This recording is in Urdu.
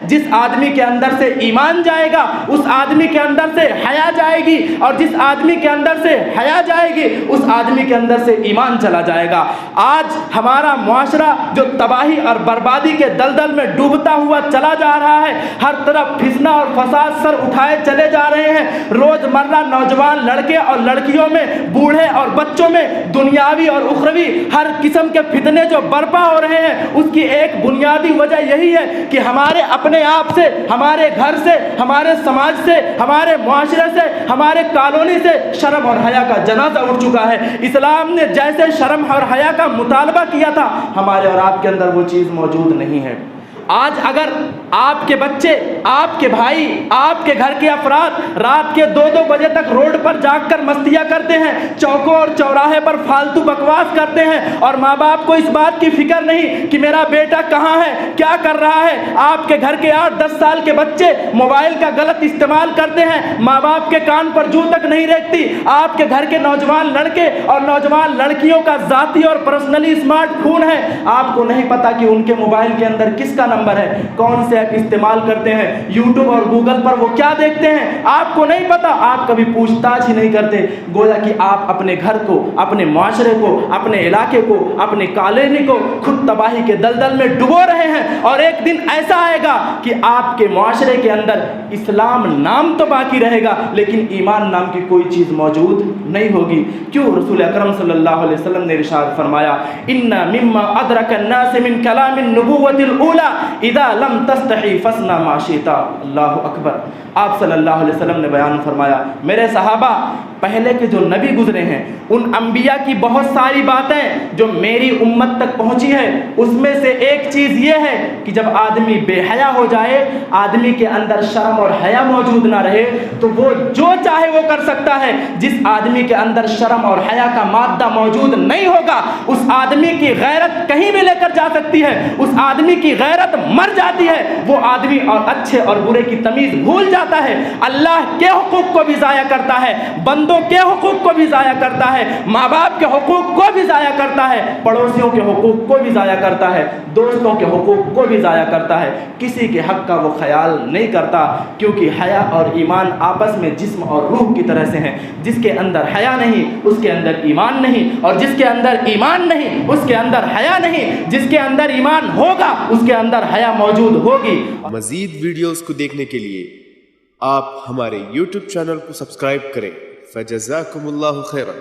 جس آدمی کے اندر سے ایمان جائے گا اس آدمی کے اندر سے حیا جائے گی، اور جس آدمی کے اندر سے حیا جائے گی اس آدمی کے اندر سے ایمان چلا جائے گا۔ آج ہمارا معاشرہ جو تباہی اور بربادی کے دلدل میں ڈوبتا ہوا چلا جا رہا ہے، ہر طرف فتنہ اور فساد سر اٹھائے چلے جا رہے ہیں۔ روز مرہ نوجوان لڑکے اور لڑکیوں میں، بوڑھے اور بچوں میں دنیاوی اور اخروی ہر قسم کے فتنے جو برپا ہو رہے ہیں، اس کی ایک بنیادی وجہ یہی ہے کہ ہمارے اپنے آپ سے، ہمارے گھر سے، ہمارے سماج سے، ہمارے معاشرے سے، ہمارے کالونی سے شرم اور حیا کا جنازہ اٹھ چکا ہے۔ اسلام نے جیسے شرم اور حیا کا مطالبہ کیا تھا، ہمارے اور آپ کے اندر وہ چیز موجود نہیں ہے۔ آج اگر آپ کے بچے، آپ کے بھائی، آپ کے گھر کے افراد رات کے 2-2 بجے تک روڈ پر جاگ کر مستیاں کرتے ہیں، چوکوں اور چوراہے پر فالتو بکواس کرتے ہیں، اور ماں باپ کو اس بات کی فکر نہیں کہ میرا بیٹا کہاں ہے، کیا کر رہا ہے، آپ کے گھر کے 8-10 سال کے بچے موبائل کا غلط استعمال کرتے ہیں، ماں باپ کے کان پر جوں تک نہیں ریکتی، آپ کے گھر کے نوجوان لڑکے اور نوجوان لڑکیوں کا ذاتی اور پرسنلی اسمارٹ فون ہے، آپ کو نہیں پتا کہ ان کے موبائل کے اندر کس کا نمبر ہے، کون سے ایپ استعمال کرتے ہیں، یوٹیوب اور گوگل پر وہ کیا دیکھتے ہیں، آپ کو نہیں پتا، آپ کبھی پوچھ تاچھ ہی نہیں کرتے۔ گویا کہ آپ اپنے گھر کو، اپنے معاشرے کو، اپنے علاقے کو، اپنے کالونی کو خود تباہی کے دلدل میں ڈبو رہے ہیں، اور ایک دن ایسا آئے گا کہ آپ کے معاشرے کے اندر اسلام نام تو باقی رہے گا لیکن ایمان نام کی کوئی چیز موجود نہیں ہوگی۔ کیوں؟ رسول اکرم صلی اللہ علیہ وسلم نے ارشاد فرمایا، ان مما ادرک الناس من کلام النبوۃ الاولی اذا لم تستحی فاصنع ما شئت۔ اللہ اکبر۔ آپ صلی اللہ علیہ وسلم نے بیان فرمایا، میرے صحابہ، پہلے کے جو نبی گزرے ہیں ان انبیاء کی بہت ساری باتیں جو میری امت تک پہنچی ہے، اس میں سے ایک چیز یہ ہے کہ جب آدمی بے حیا ہو جائے، آدمی کے اندر شرم اور حیا موجود نہ رہے، تو وہ جو چاہے وہ کر سکتا ہے۔ جس آدمی کے اندر شرم اور حیا کا مادہ موجود نہیں ہوگا، اس آدمی کی غیرت کہیں بھی لے کر جا سکتی ہے، اس آدمی کی غیرت مر جاتی ہے، وہ آدمی اور اچھے اور برے کی تمیز بھول جاتا ہے، اللہ کے حقوق کو بھی ضائع کرتا ہے، بندوں کے حقوق کو بھی ضائع کرتا ہے، ماں باپ کے حقوق کو بھی ضائع کرتا ہے، پڑوسیوں کے حقوق کو بھی ضائع کرتا ہے، دوستوں کے حقوق کو بھی ضائع کرتا ہے، کسی کے حق کا وہ خیال نہیں کرتا، کیونکہ حیا اور ایمان آپس میں جسم اور روح کی طرح سے ہیں۔ جس کے اندر حیا نہیں اس کے اندر ایمان نہیں، اور جس کے اندر ایمان نہیں اس کے اندر حیا نہیں، جس کے اندر ایمان ہوگا اس کے اندر حیا موجود ہوگی۔ مزید ویڈیوز کو دیکھنے کے لیے آپ ہمارے YouTube چینل کو سبسکرائب کریں۔ فجزاکم اللہ خیرا۔